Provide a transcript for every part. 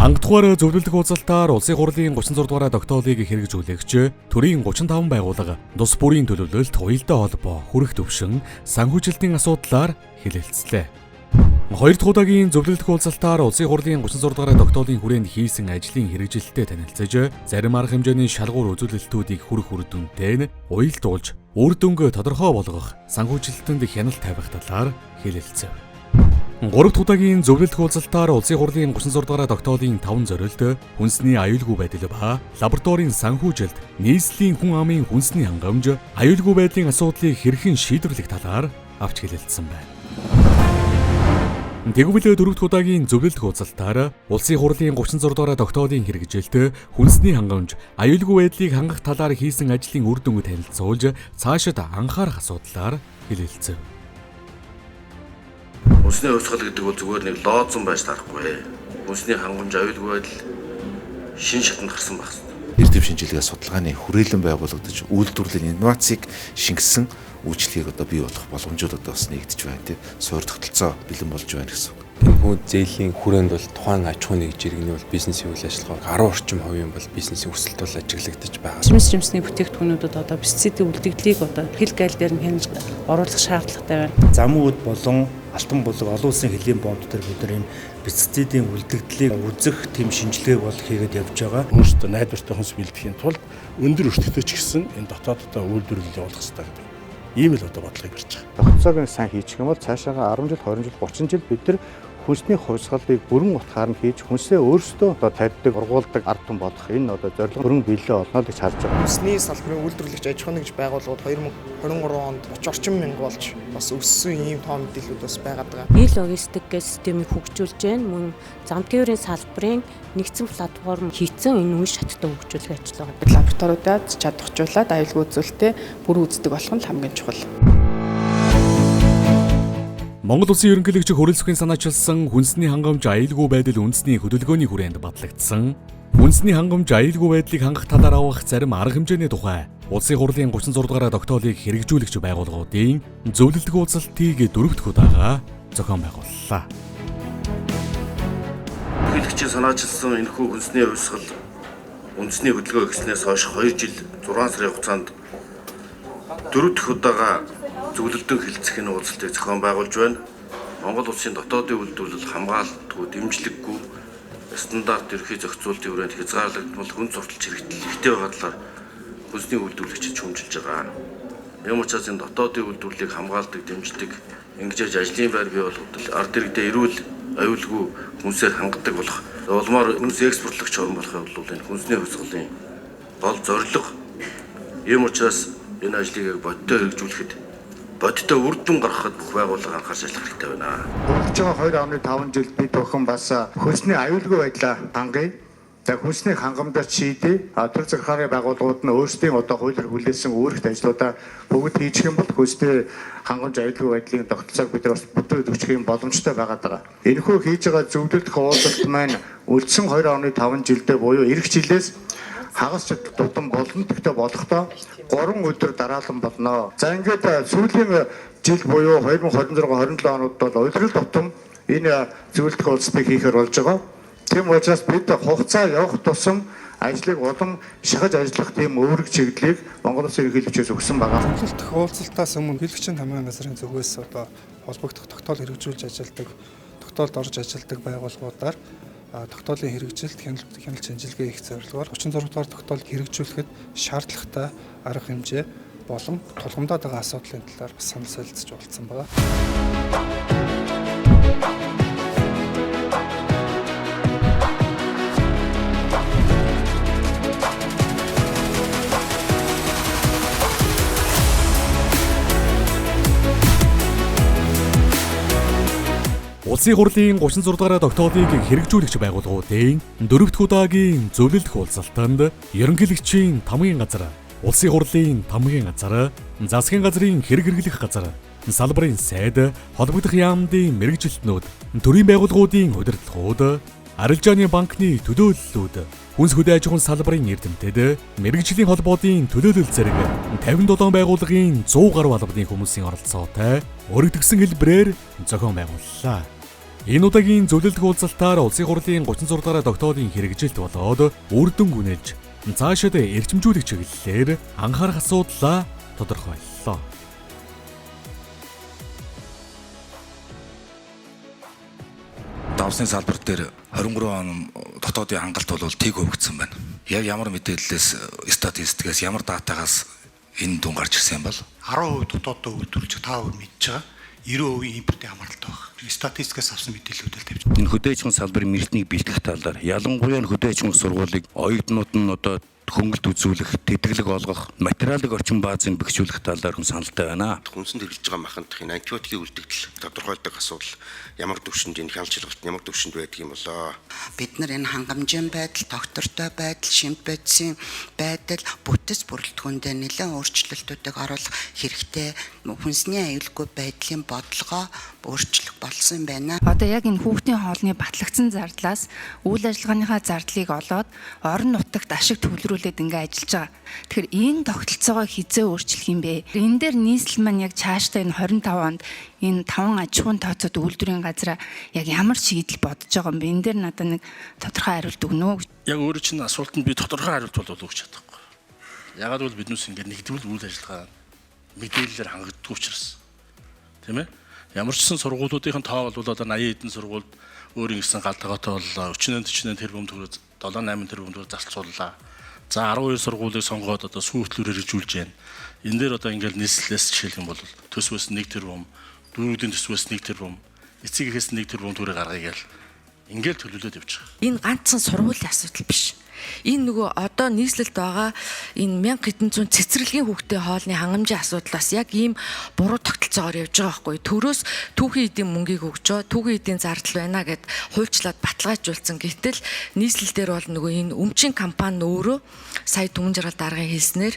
Хангадугаар зөвлөлдөх уулзалтаар улсын хурлын 36 дугаар тогтоолыг хэрэгжүүлэгч төрийн 35 байгууллага тус бүрийн төлөвлөлт уялдаа холбоо хүрэх төвшин санхүүжилтийн асуудлаар хэлэлцлээ. Хоёр дахь удаагийн зөвлөлдөх уулзалтаар улсын хурлын 36 дугаар тогтоолын хүрээнд хийсэн ажлын хэрэгжилтэд танилцаж, зарим арга хэмжээний шалгуур үзүүлэлтүүдийг хүрэх үр дүнтэй нь уялдуулж, үр дүнг тодорхой болгох санхүүжилтэнд хяналт тавих талаар хэлэлцэв. 3 дахь удаагийн зөвлөлдөх уулзалтаар улсын хурлын 36 дугаар тогтоолын 5 зорилт хүнсний аюулгүй байдал ба лабораторийн санхүүжилт, нийслэлийн хүн амын хүнсний хангамж, аюулгүй байдлын асуудлыг хэрхэн шийдвэрлэх талаар авч хэлэлцсэн байна. Тэгвэл 4 дахь удаагийн зөвлөлдөх уулзалтаар улсын хурлын 36 дугаар тогтоолын хэрэгжилт, хүнсний хангамж, аюулгүй байдлыг хангах талаар хийсэн ажлын үр дүнг танилцуулж, цаашид анхаарах асуудлаар хэлэлцэв. Хүнсний хувьсгал гэдэг бол зүгээр нэг лооцсон байж тарахгүй. Хүнсний хангамж, аюулгүй байдал шин шатанд гарсан байх. Эрдэм шинжилгээ судалгааны хүрээлэн байгуулагдаж үйлдвэрлэлийн инновацийг шингэсэн үйлчлэгийг одоо бий болох боломжууд одоо бас нэгдэж байна тийм. Суур тогтолцоо бэлэн болж байна гэсэн. Энэхүү зээлийн хүрээнд бол тухайн аж ахуйн нэгж иргэний бол бизнесийн үйл ажиллагаа 10 орчим хувийн бол бизнесийн өсөлт бол ажиглагдаж байгаа. Жимсний бүтээгдэхүүнүүдэд одоо пестицидийн үлдэгдлийг одоо хэл гайл дээр нь хянаж оруулах шаардлагатай байна. Замууд болон алтан булаг олон улсын хөлийн бонд дээр бид нар энэ пестицидийн үлдэгдлийг үзэх тэм шинжилгээг бол хийгээд явж байгаа. Өөрсдөө найдвартай хүнс бэлтгэхийн тулд өндөр өртөгтэй ч гэсэн энэ дотооддоо үйлдвэрлэл явуулах хэрэгтэй гэдэг. Ийм л одоо бодлогыг барьж байгаа. Тогтолцоог сайн хийчих юм бол цаашаа 10 жил, 20 жил, 30 жил бид нар хүнсний хувьсгалыг бүрэн утгаар нь хийж хүнсээ өөрсдөө одоо тарьдаг, ургуулдаг ард түмэн болох энэ одоо зорилго бүрэн биелээ олно гэж харж байгаа. Хүнсний салбарын үйлдвэрлэгч аж ахуйн нэгж байгууллагууд 2023 онд 30 орчим мянга болж бас өссөн ийм тоо мэдээлүүд бас байгаад байгаа. Ил логистик системийг хөгжүүлж байна. Мөн зам тээврийн салбарын нэгдсэн платформ хийцэн энэ үе шаттай хөгжүүлэх ажил байгаа. Лабораториудад чадваржуулаад аюулгүй үзүүлэлтэд бүр үздэг болох нь хамгийн чухал. Монгол Улсын ерөнхийлөгч хөрөлцөхийн санаачилсан хүнсний хангамж, аюулгүй байдал үндэсний хөдөлгөөний хүрээнд батлагдсан хүнсний хангамж, аюулгүй байдлыг хангах талаар авах зарим арга хэмжээний тухай Улсын хурлын 36 дугаар тогтоолыг хэрэгжүүлэгч байгууллагуудын зөвлөлдөх уулзалтыг 4 дахь удаага зохион байгууллаа. Ерөнхийлөгчийн санаачилсан энэхүү хүнсний хувьсгал үндэсний хөдөлгөөн эхлснээс хойш 2 жил 6 сарын хугацаанд 4 дахь удаага зөвлөлдөн хэлэлцэх уулзалтыг зохион байгуулж байна. Монгол улсын дотоодын үйлдвэрлэл хамгаалтгүй, дэмжлэггүй, стандарт ерхий зохицуултын хүрээнд хязгаарлагдмал хүн зурталч хэрэгтэл ихтэй байгаа талаар хүнсний үйлдвэрлэгчид шүүмжилж байгаа. Ийм учраас энэ дотоодын үйлдвэрлэлийг хамгаалдаг, дэмждэг, ингэж ажлын байр бий болгох, ард иргэдэд эрүүл, аюулгүй хүнсээр хангадаг болох, улмаар хүнс экспортлогч орн болохыг бол энэ хүнсний хувьсгалын гол зорилго. Ийм учраас энэ ажлыг бодиттой хэрэгжүүлэхэд бодиттой үр дүн гаргахад бүх байгууллага анхаарч ажиллах хэрэгтэй байна. Өнгөрч байгаа 2.5 жилд бид бүхэн бас хүнсний аюулгүй байдлаа хангая. Хүнсний хангамжаар шийдээ. Төр захиргааны байгууллагууд нь өөрсдийн одоо хуулиар хүлээсэн өөрчлөлт ажлуудаа бүгд хийчих юм бол хүнсний хангамж, аюулгүй байдлын тогтолцоог бид нар бас бүтээл өгчих юм боломжтой байгаад байгаа. Энэхүү хийж байгаа зөвлөлдөх уулзалт маань үлдсэн 2.5 жилдээ буюу эх жилээс хагас тутам болно. Тэгтээ болохдоо 3 өдөр дараалан болно. За ингээд сүүлийн жил буюу 2026-27 онод бол удирдал тутам энэ зөвлөлдөх уулзалтыг хийхээр болж байгаа. Тийм учраас бид хугацаа явах тусам ажлыг улам шахаж ажиллах тийм өөрөг чиглэлийг Монгол Улсын ерөнхийлөгчөөс өгсөн байгаа. Зөвлөлдөх уулзалтаас өмнө Хэлэгчийн хамгааллын газрын зүгээс одоо холбогдох тогтоол хэрэгжүүлж ажилладаг, тогтоолд орж ажилладаг байгууллагуудаар тогтоолын хэрэгжилт, хяналт шинжилгээ хийх зорилгоор 36 дугаар тогтоолыг хэрэгжүүлэхэд шаардлагатай арга хэмжээ болон тулгамдаад байгаа асуудлын талаар бас санал солилцож уулзсан байна. Улсын хурлын 36 дугаар тогтоолыг хэрэгжүүлэгч байгууллагуудын 4 дахь удаагийн зөвлөлдөх уулзалтанд ерөнхийлөгчийн тамгын газар, Улсын хурлын тамгын газар, засгийн газрын хэрэг хэрэглэх газар, салбарын сайд, холбогдох яамдын мэргэжилтнүүд, төрийн байгууллагуудын удирдлагууд, арилжааны банкны төлөөллүүд, хүнс хөдөө аж ахуйн салбарын эрдэмтэд, мэргэжлийн холбоодын төлөөлөл зэрэг 57 байгууллагын 100 гаруй албаны хүмүүсийн оролцоотой өргөдгсөн хэлбэрээр зохион байгууллаа. Энэ удаагийн зөвлөлтөг уулзалтаар улсын хурлын 36 дахь тогтоолын хэрэгжилт болоод үр дүн гүнэлж цаашид эрчимжүүлэх чиглэлээр анхаарах асуудлаа тодорхойллоо. Давсны салбар дээр 23 он дотоодын хангалт бол тийг хөвгдсөн байна. Яг ямар мэдээллээс, статистикээс, ямар датагаас энэ дүн гарч ирсэн юм бол 10% дотоодоо үйлдвэрлэж 5% мэдж байгаа. 90% импортын хамааралтай байна. Статистикээс авсан мэдээллүүдэл тавьж. энэ хөдөөж хүн салбарын мэргэжнийг бэлтгэх талаар ялангуяа хөдөөж хүн сургуулийг оюутнууд нь одоо хөнгөлт үзүүлэх, тэтгэлэг олгох, материалын орчин баазыг бэхжүүлэх талаар хүн саналтай байна. Хүнсэнд хэрэгжилж байгаа махандахын антибиотикийн үлдэгдэл тодорхойлдог асуудал ямар төвшөнд энэ хялжиргалт ямар төвшөнд байдаг юм болоо. Бид нар энэ хангамжийн байдал, доктортой байдал, шимт байдлын байдал, бүтэц бүрэлдэхүүндээ нэлээд өөрчлөлтүүдийг оруулах хэрэгтэй. Хүнсний аюулгүй байдлын бодлогоо өөрчлөх болсон байна. Одоо яг энэ хүүхдийн хоолны батлагдсан зардлаас үйл ажиллагааныхаа зардлыг олоод орон нутагт ашиг төвлөрүүлээд ингээ ажиллаж байгаа. Тэгэхээр энэ тогтолцоогоо хизээ өөрчлөх юм бэ? Энэ дээр нийслэл маань яг цаашдаа энэ 25 онд энэ 5 аж ахуйн тооцоод үйлдвэрийн газараа яг ямар шийдэл бодож байгаа юм бэ? Энэ дээр надад нэг тодорхой хариулт өгнө үү? Яг өөрөө чинь асуултанд би тодорхой хариулт бол өгч чадахгүй. Ягаад гэвэл биднээс ингээд нэгдвэл үйл ажиллагаа мэдээлэлээр хангагддаг учраас. Тийм ээ? Ямар ч сан сургуулиудын тоо бол одоо 80 эдэн сургуульд өөрийн гэсэн галдагаатай бол 40-40 тэрбум төгрөг 7-8 тэрбум төгрөг зарцууллаа. За 12 сургуулийг сонгоод одоо сүү хөтлөөр хэрэгжүүлж байна. Энэ дээр одоо ингээд нийслэлээс жишээлх юм бол төсвөөс 1 тэрбум, дөрвүүдийн төсвөөс 1 тэрбум, эцэг эхээс 1 тэрбум төгрөг гаргая гээл ингээд төлөвлөд явж байгаа. Энэ ганцхан сургуулийн асуудал биш. Энэ нөгөө одоо нийслэлд байгаа энэ 1700 цэцэрлэгийн хүүхдийн хоолны хангамжийн асуудлаас яг ийм буруу тогтолцоогоор явж байгаа байхгүй. Төрөөс түүхийн эдийн мөнгийг өгчөө, түүхийн эдийн зардал байна гэд хуульчлаад баталгаажуулсан. Гэтэл нийслэл дээр бол нөгөө энэ өмчийн компани өөрөө сая Түмэн Жаргал даргын хэлснээр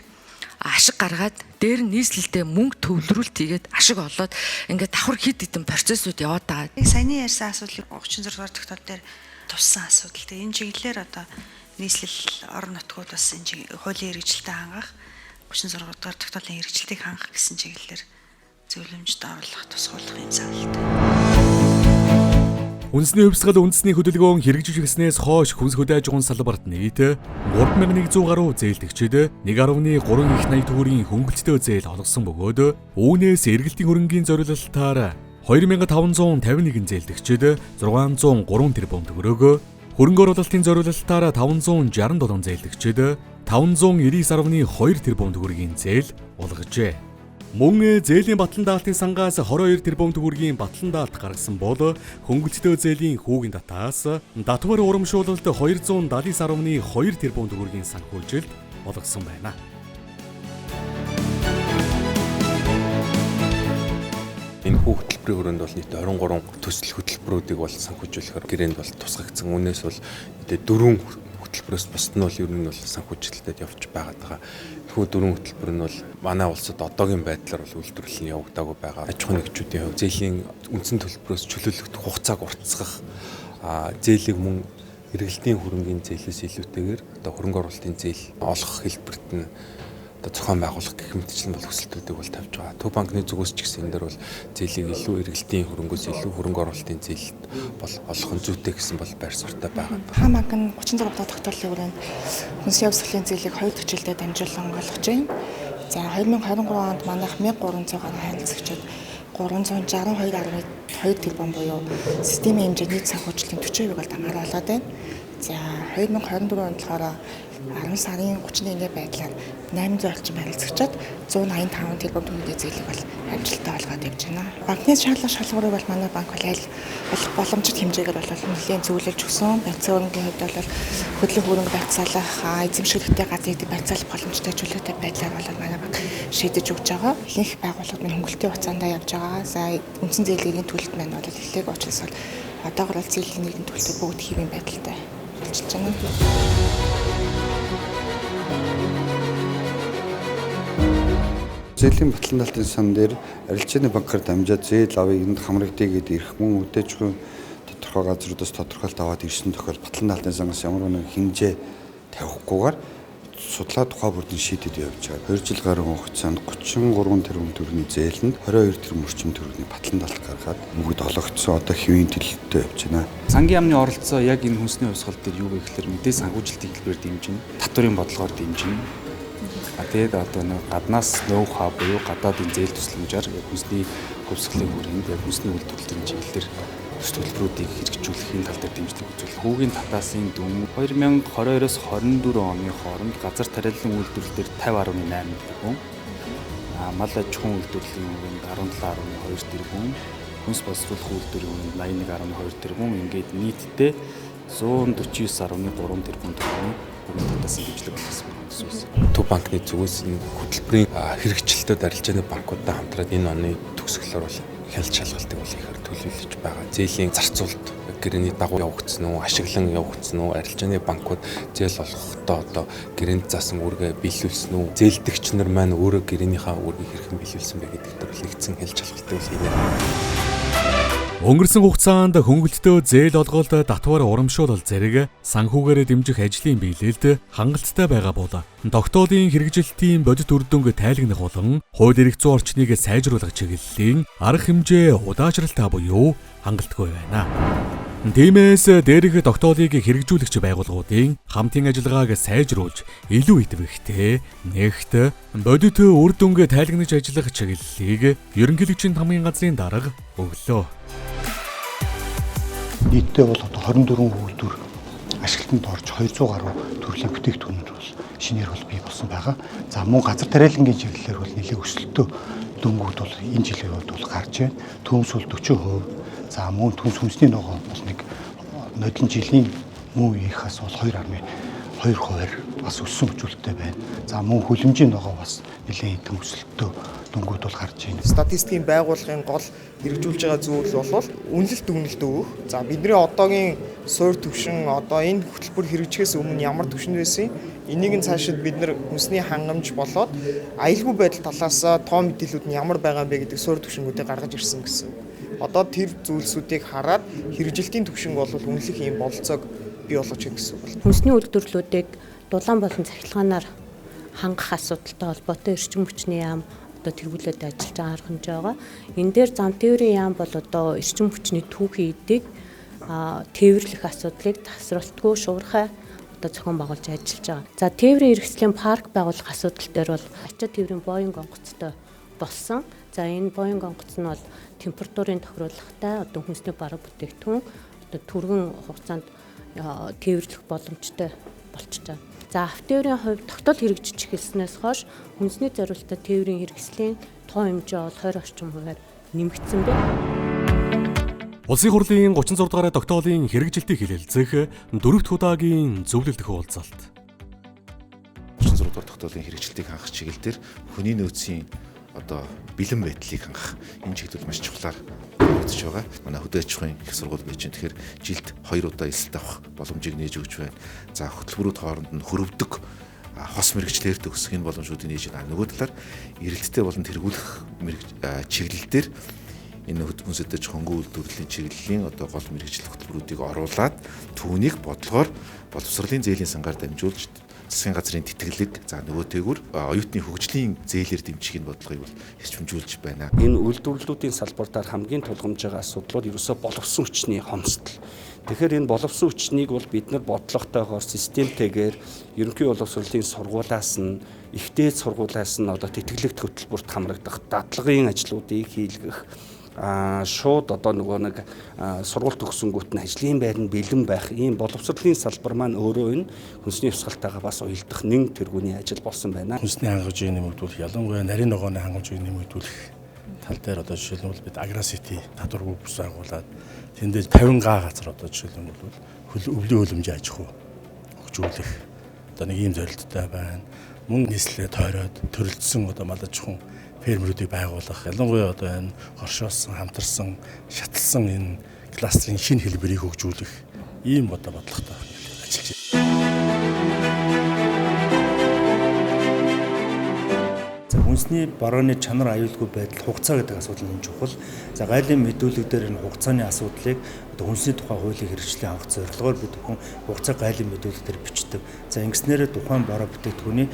ашиг гаргаад дээр нь нийслэлдээ мөнгө төвлөрүүлт хийгээд ашиг олоод ингээд давхар хид хідэн процессууд яваад байгаа. Саяны ярьсан асуудлыг 36 дугаар тогтоол дээр туссан асуудал. Энэ чиглэлээр одоо нийслэл орон нутгууд бас энэ хуулийн хэрэгжилтэд хангах 36 дугаар тогтоолын хэрэгжилтийг хангах гэсэн чиглэлээр зөвлөмжөд оруулах тусгуулах юм саналтай. Үндэсний хувьсгал үндэсний хөдөлгөөн хэрэгжүүлснээс хойш хүнс хөдөө аж ахуйн салбарт нийт 3100 гаруй зээлдэгчид 1.3 их 80 төгрөгийн хөнгөлөлтөө зээл олгосон бөгөөд үүнээс эргэлтийн хөрөнгийн зориулалтаар 2551 зээлдэгчид 603 тэрбум төгрөг, хөрөнгө оруулалтын зориулалтаар 567 зээлдэгчид 599.2 тэрбум төгрөгийн зээл олгожээ. Мөн зээлийн батлан даалтын сангаас 22 тэрбум төгрөгийн батлан даалт гаргасан бол хөнгөлөлтөө зээлийн хүүгийн татаас датвар урамшуулалт 279.2 тэрбум төгрөгийн санхүүжилт олгосон байна. Энэ хүү хөтөлбөрийн хүрээнд бол нийт 23 төсөл хөтөлбөрүүдийг бол санхүүжүүлэхээр гэрээнд бол тусгагдсан. Үүнээс бол нийт 4 хөтөлбөрөөс бусд нь бол ер нь бол санхүүжилтэд явж байгаа. Хүү 4 хөтөлбөр нь бол манай улсад одоогийн байдлаар бол үйлдвэрлэл нь явагдаагүй байгаа. Аж ахуйн нэгжүүдийн хувьд зээлийн үндсэн төлбөрөөс чөлөөлөгдөх хугацааг уртасгах, зээлийг мөн эргэлтийн хөрөнгийн зээлээс илүүтэйгээр одоо хөрөнгө оруулалтын зээл олгох хэлбэрт нь одоо зохион байгуулах гэх мэтчлэн бол хүсэлтүүдийг бол тавьж байгаа. Төв банкны зүгээс ч гэсэн энэ дөр бол зээлийг илүү эргэлтийн хөрөнгөөс илүү хөрөнгө оруулалтын зээлд бол олох нь зүйтэй гэсэн бол байр суурьтай байгаа. Хаан банк нь 36 дахь тогтоолын хүрээнд хүнсний хувьсгалын зээлийг 2 төжилдөө дамжуулан олгож байна. За 2023 онд манайх 1300 гаруй харилцагчид 362.2 тэрбум буюу системийн хэмжээний санхүүжилтийн 40% бол хамгаалаад байна. За 2024 онд болохоор 10 сарын 31-ний байдлаар 800 орчим харилцагчид 185 тэрбум төгрөгийн зээлийг бол амжилттай олгоод явж байна. Банкны шаардлага шалгуурыг бол манай банк бол аль болох боломжит хэмжээгээр бол нэлээд зөвлөж өгсөн. Банкны өрнгийн хувьд бол хөдөлгөөн хөрөнгө барьцаалах, эзэмшүүлэгтэй газрыг барьцаалах боломжтой чөлөөтэй байдлаар бол манай банк шийдэж өгч байгаа. Ихэнх байгууллагууд нь хөнгөлөлтийн хугацаанд явж байгаа. За үндсэн зээлийн төлөлт маань бол эхлэх учраас бол одоогор бол зээлийн нэгэн төлөлтөд бүгд хэвийн байдалтай болчихж байна. Зээлийн батлан даалтын сан дээр арилжааны банкаар дамжаад зээл авъя энд хамрагдъя гэдэг ирэх мөн үдээжгүй тодорхой газруудаас тодорхойлт аваад ирсэн тохиол батлан даалтын сангаас ямар нэгэн хэмжээ тавихгүйгээр судлаа тухай бүрдэн шийдэд явж байгаа. 2 жил гаруй хугацаанд 33 тэрбум төгрөгийн зээлэнд 22 тэрбум орчим төгрөгийн батлан далт гаргаад бүгд олгогдсон одоо хэвийн төлөлтөд явж байна. Сангийн яамны оролцоо яг энэ хүнсний хувьсгал дээр юу вэ гэхээр мэдээ санхүүжилтийн хэлбэрээр дэмжинэ, татварын бодлогоор дэмжинэ. Тэгээд одоо нэг гаднаас ноу-хау буюу гадаадын зээл тусламжаар хүнсний хувьсгалын хүрээнд хүнсний үйлдвэрлэлийн чиглэлээр төлбөрүүдийг хэрэгжүүлэхийн тал дээр дэмжлэг үзүүлэх. Хүүгийн татаасын дүн 2022-оос 24 оны хооронд газар тариаллын үйлдвэрлэлээр 50.8 тэрбум, мал аж ахуйн үйлдвэрлэлийн хүрээнд 17.2 тэрбум, хүнс боловсруулах үйлдвэрийн хүрээнд 81.2 тэрбум, ингээд нийтдээ 149.3 тэрбум төгрөгийн хүүгийн татаасын дэмжлэг болсон. Төв банкны зүгээс энэ хөтөлбөрийн хэрэгжилтэд арилжааны банкудтай хамтраад энэ оны төгсгөлөөр бол хяналт шалгалтыг бол ихээр төлөвлөж байгаа. Зээлийн зарцуулалт гэрээний дагуу явагдсан уу, ашиглан явагдсан уу, арилжааны банкуд зээл олгохдоо одоо гэрээнд заасан үүргээ биелүүлсэн үү, зээлдэгч нар маань өөрөө гэрээнийхээ үүргийг хэрхэн биелүүлсэн бэ гэдэг дээр нэгдсэн хяналт шалгалтыг бол хийнэ. Өнгөрсөн хугацаанд хөнгөлөлтөө зээл олголт татвар урамшуулал зэрэг санхүүгээр дэмжих ажлын биелэлд хангалттай байгаа бол тогтоолын хэрэгжилтийн бодит үр дүнг тайлгнах болон хууль эрх зүйн орчныг сайжруулах чиглэлийн арга хэмжээ удаашралтай буюу хангалтгүй байна. Тиймээс дээрх тогтоолыг хэрэгжүүлэгч байгууллагуудын хамтын ажиллагааг сайжруулж илүү идэвхтэй нэгт бодит үр дүнг тайлгнаж ажиллах чиглэлийг ерөнхийлөгчийн хамгийн газрын дарга өглөө. Нийтдээ бол одоо 24 үйлдвэр ашиглалтанд орж 200 гаруй төрлийн бүтээгдэхүүнүүд бол шинээр бол бий болсон байгаа. За мөн газар тариалангийн чиглэлээр бол нэлээд өсөлтөө дөнгүүд бол энэ жилийн хувьд бол гарч байна. Төмс бол 40%. За мөн төмс хүнсний ногоо бол нэг нодлон жилийн мөн үеийнхээс бол 2.2%-аар бас өссөн хүчтэй байна. За мөн хөлөмжийн ногоо бас нэлээд хэдэн өсөлтөө дөнгүүд бол гарч байна. Статистикийн байгууллагын гол хэрэгжүүлж байгаа зүйл бол үнэлэлт өгнөлт өгөх. За бидний одоогийн суур түвшин одоо энэ хөтөлбөр хэрэгжихээс өмнө ямар түвшинд байсан? Энийг нь цаашид бид нар хүнсний хангамж болоод аюулгүй байдал талаас тоо мэдээлүүд нь ямар байгаа бэ гэдэг суур түвшингүүдийг гаргаж ирсэн гэсэн. Одоо тэр зүйлсүүдийг хараад хэрэгжилтийн түвшинг бол үнэлэх юм бололцоог бий болгож байгаа гэсэн үг. Хүнсний үйлдвэрлэлүүдийг дулаан болон цахилгаанаар хангах асуудалтай холбоотой эрчим хүчний яам тэргүүлээд ажиллаж байгаа арга хэмжээ байгаа. Энэ дээр зам тээврийн яам бол одоо эрчим хүчний түүхий эдийг тээвэрлэх асуудлыг тасралтгүй шуурхай одоо зохион байгуулж ажиллаж байгаа. За тээврийн эргэслийн парк байгуулах асуудал дээр бол ачаа тээврийн Боинг онгоцтой болсон. За энэ Боинг онгоц нь бол температурын тохируулгатай одоо хүнсний бараг бүтээгдэхүүн одоо түргэн хугацаанд тээвэрлэх боломжтой болчихж байгаа. За автоеврийн хувьд тогтоол хэрэгжиж эхэлснээс хойш хүнсний зориулалтад тээврийн хэрэгслийн тоо хэмжээ бол 20 орчим хувиар нэмэгдсэн байна. Улсын хурлын 36 дугаар тогтоолын хэрэгжилтийг хэлэлцэх 4-р удаагийн зөвлөлдөх уулзалт. 36 дугаар тогтоолын хэрэгжилтийг хангах чиглэлээр хүний нөөцийн одоо бэлэн байдлыг хангах энэ чиглэл маш чухлаар үзэж байгаа. Манай хөдөө аж ахуйн их сургууль байж байна. Тэгэхээр жилд 2 удаа эсэлт авах боломжийг нээж өгч байна. За хөтөлбөрүүд хооронд нь хөрөвдөг хос мэрэгчлэр төгсөх энэ боломжуудыг нээж байгаа. Нөгөө талаар эрэлттэй болон тэргүүлэх чиглэлээр энэ хүнсэд аж ахуйн үйлдвэрлэлийн чиглэлийн одоо гол мэрэгжил хөтөлбөрүүдийг оруулаад түүнийг бодлогоор боловсролын зээлийн сангаар дамжуулж засгийн газрын тэтгэлэг за нөгөөтэйгүр оюутны хөгжлийн зээлээр дэмжих бодлогыг бол хэрчмжүүлж байна. Энэ үйлдвэрлэлүүдийн салбартаар хамгийн тулгамж байгаа асуудлууд ерөөсөө боловсон хүчний хомсдол. Тэгэхээр энэ боловсон хүчнийг бол бид нар бодлоготойгоор системтэйгээр ерөнхий боловсролын сургуулиас нь ихтэй сургуулиас нь одоо тэтгэлэгт хөтөлбөрт хамрагдах дадлагын ажлуудыг хийлгэх шууд одоо нөгөө нэг сургууль төгсөнгүүт нь ажлын байранд бэлэн байх ийм боловсролын салбар маань өөрөө энэ хүнсний хувьсгалтайгаа бас уялдах нэн тэргүүний ажил болсон байна. Хүнсний хангамжийг нэмэгдүүлэх, ялангуяа нарийн ногооны хангамжийг нэмэгдүүлэх тал дээр одоо жишээлбэл бид Аграсити татваргүй бүс байгуулад тэндээ 50 га газар одоо жишээлбэл өвлийн хөлөмжийн аж ахуй хөгжүүлэх одоо нэг ийм зорилттой байна. Мөн нийслэлээ тойроод төрөлдсөн одоо мал аж ахуйн фермерүүдийг байгуулах, ялангуяа одоо энэ хоршоолсон, хамтарсан, шаталсан энэ кластерын шинэ хэлбэрийг хөгжүүлэх ийм бодлоготой ажиллаж байна. За хүнсний борооны чанар аюулгүй байдал хугацаа гэдэг асуудал нь чухал. За гайлын мэдүүлэг дээр энэ хугацааны асуудлыг одоо хүнсний тухай хуулийн хэрэгжлийн хангах зорилгоор бид бүхэн хугацаа гайлын мэдүүлэг дээр бичдэг. За ингэснээр тухайн бороо бүтээгдэхүүний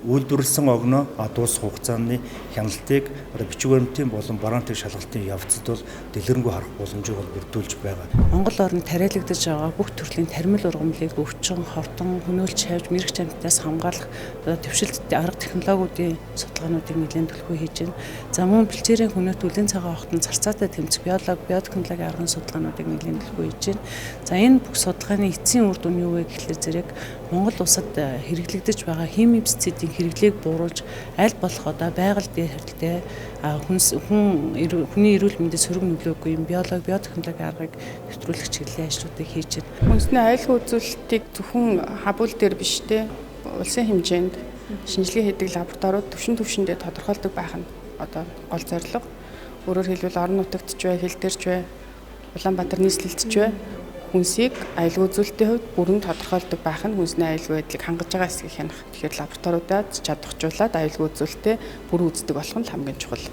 үйлдвэрлэсэн огноо дуусах хугацааны хяналтыг одоо бичиг баримтын болон бараантын шалгалтын явцад бол дэлгэрэнгүй харах боломжийг бол бүрдүүлж байгаа. Монгол орнд тариалагдаж байгаа бүх төрлийн тармил ургамлыг өвчин, хортон, хөнөөлж шавж мэрэгч амьтнаас хамгаалах дэвшилт арга технологиудын судалгаануудыг нэлээд төлөвлөгөө хийж байна. За мөн бэлчээрийн хүнөөт үлийн цагаан огтон царцаатай тэмцэх биотехнологийн аргын судалгаануудыг нэлээд төлөвлөгөө хийж байна. За энэ бүх судалгааны эцсийн үр дүн юу вэ гэхлээр зэрэг Монгол улсад хэрэглэгдэж байгаа химийн пестицидийн хэрэглээг бууруулж аль болох одоо байгаль дээр хэрэгтэй хүний эрүүл мэндэд сөрөг нөлөөгүй юм биотехнологийн аргыг нэвтрүүлэх чиглэлийн ажлуудыг хийж байна. Хүнсний аюулгүй үзүүлэлтийг зөвхөн хабуул дээр биш те улсын хэмжээнд шинжилгээ хийдэг лабораториуд төвшөндөө тодорхойлдог байх нь одоо гол зорилго. Өөрөөр хэлбэл орон нутагт ч бай, хил дээр ч бай, Улаанбаатар нийслэлд ч бай хүнсийг аюулгүй үзүүлэлтийн хувьд бүрэн тодорхойлдог байх нь хүнсний аюулгүй байдлыг хангаж байгаа эсэхийг хянах. Тэгэхээр лабораториудад чадваржуулаад аюулгүй үзүүлэлтээ бүрэн үздэг болох нь хамгийн чухал.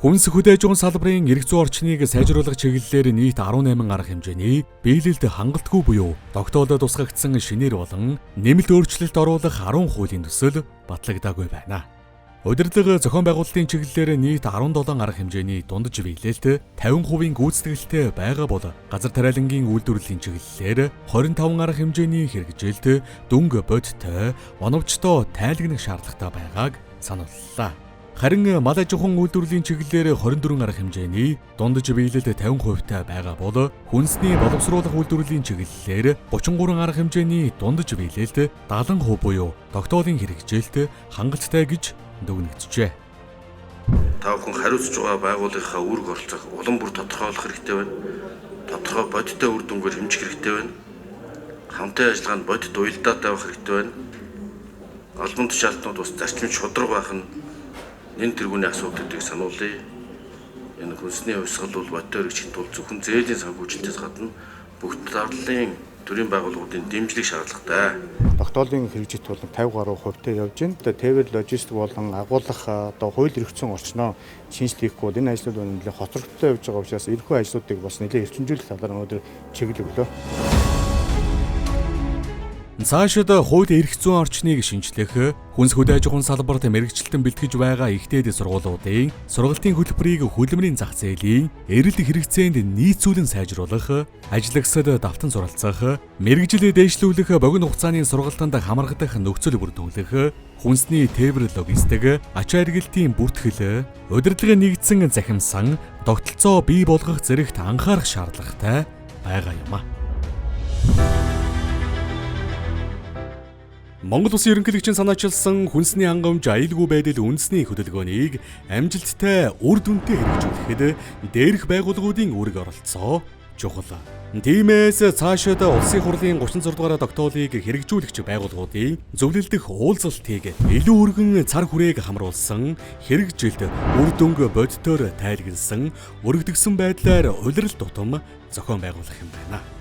Хүнс хөдөө аж ахуйн салбарын эрх зүйн орчныг сайжруулах чиглэлээр нийт 18 арга хэмжээний биелэлд хангалтгүй буюу тогтоолод тусгагдсан шинээр болон нэмэлт өөрчлөлт оруулах 10 хуулийн төсөл батлагдаагүй байна. Удирдлага зохион байгуулалтын чиглэлээр нийт 17 арга хэмжээний дундаж биелэлт 50% гүйцэтгэлтэй байгаа бол газар тариалангийн үйлдвэрлэлийн чиглэлээр 25 арга хэмжээний хэрэгжилт дүнг бодтой оновчтой тайлагнах шаардлагатай байгааг санууллаа. Харин мал аж ахуйн үйлдвэрлэлийн чиглэлээр 24 арга хэмжээний дундаж биелэлт 50% тай байгаа бол хүнсний боловсруулах үйлдвэрлэлийн чиглэлээр 33 арга хэмжээний дундаж биелэлт 70% буюу тогтоолын хэрэгжилт хангалттай гэж дүгнэгджээ. Та бүхэн хариуцж байгаа байгууллагынхаа үүрэг оролцоог улам бүр тодорхойлох хэрэгтэй байна. Тодорхой бодиттой үр дүнгээр хэмжих хэрэгтэй байна. Хамтын ажиллагаанд бодит уялдаатай байх хэрэгтэй байна. Албан тушаалтнууд бас зарчимч шудраг байх нь энэ тэргүүний асуудал гэдгийг сануулъя. Энэ хүнсний хувьсгал бол бодтой хэрэгжих тулд зөвхөн зээлийн санхүүжилтээс гадна бүх дардлын төрийн байгууллагуудын дэмжлэг шаардлагатай. Тогтоолын хэрэгжит бол 50 гаруй хувьтай явж байна. Тэвэр логистик болон агуулгах одоо хууль эрх зүйн орчноо шинжилж хийхгүй бол энэ ажлууд нэлээд хоцрогдтой явж байгаа учраас энэхүү ажлуудыг бас нэлээд эрчимжүүлэх талаар өнөөдөр чиглэл өглөө. Цаашид хууль эрх зүйн орчныг шинжлэх, хүнс хөдөө аж ахуйн салбарт мэрэгчлэлтэн бэлтгэж байгаа ихтэйд сургуулиудын сургалтын хөтөлбөрийг хөдөлмөрийн зах зээлийн эрэлт хэрэгцээнд нийцүүлэн сайжруулах, ажлагсад давтан суралцах, мэрэгжил дэвшлүүлэх, богино хугацааны сургалтанд хамрагдах нөхцөл бүрдүүлэх, хүнсний тээвэр логистик, ачаа эргэлтийн бүртгэл, удирдлага нэгдсэн захимсан, тогтолцоо бий болгох зэрэгт анхаарах шаардлагатай байгаа юм а. Монгол Улсын ерөнхийлөгчийн санаачилсан хүнсний хангамж аюулгүй байдал үндэсний хөдөлгөөнийг амжилттай үр дүнтэй хэрэгжүүлэхэд дээрх байгууллагуудын үүрэг оролцоо чухал. Тиймээс цаашид улсын хурлын 36 дугаар тогтоолыг хэрэгжүүлэгч байгууллагуудын зөвлөлдөх уулзалтыг илүү өргөн цар хүрээг хамруулсан хэрэгжилт үр дүнг бодтоор тайлгнасан өргөдгсөн байдлаар улирал тутам зохион байгуулах юм байна.